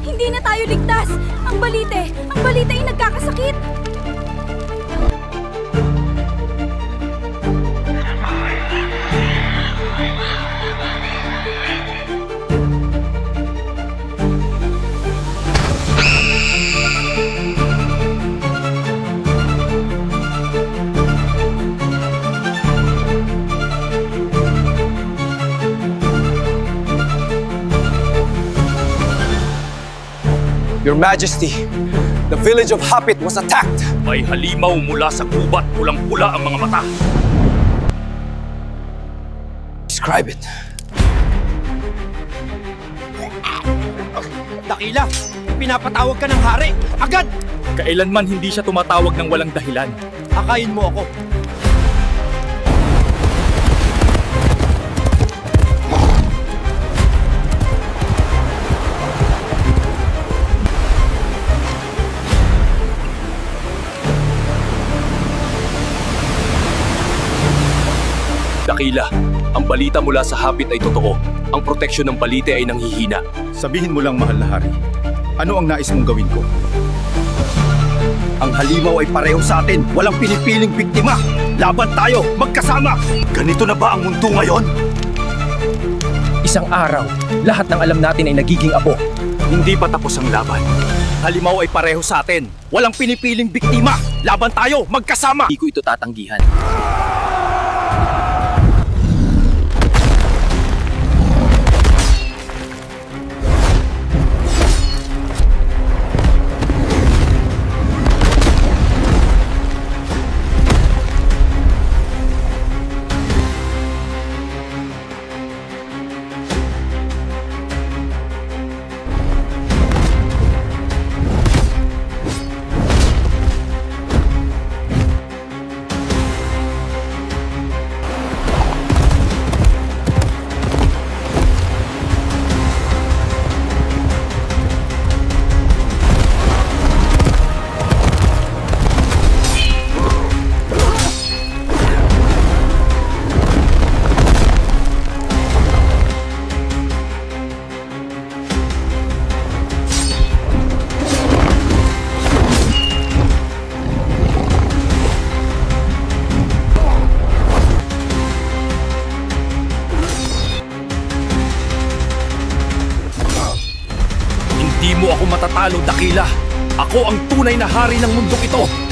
Hindi na tayo ligtas! Ang balite ay nagkakasakit! Your Majesty, the village of Hapit was attacked. May halimaw mula sa gubat, pulang-pula ang mga mata. Describe it. Dakila, pinapatawag ka ng hari. Agad! Kailanman hindi siya tumatawag ng walang dahilan. Akayin mo ako. Dakila, ang balita mula sa Hapit ay totoo. Ang proteksyon ng balite ay nanghihina. Sabihin mo lang, mahal na hari. Ano ang nais mong gawin ko? Ang halimaw ay pareho sa atin. Walang pinipiling biktima. Laban tayo, magkasama. Ganito na ba ang mundo ngayon? Isang araw, lahat ng alam natin ay nagiging abo. Hindi pa tapos ang laban. Halimaw ay pareho sa atin. Walang pinipiling biktima. Laban tayo, magkasama. Hindi ko ito tatanggihan. Hindi mo ako matatalo, Dakila. Ako ang tunay na hari ng mundong ito.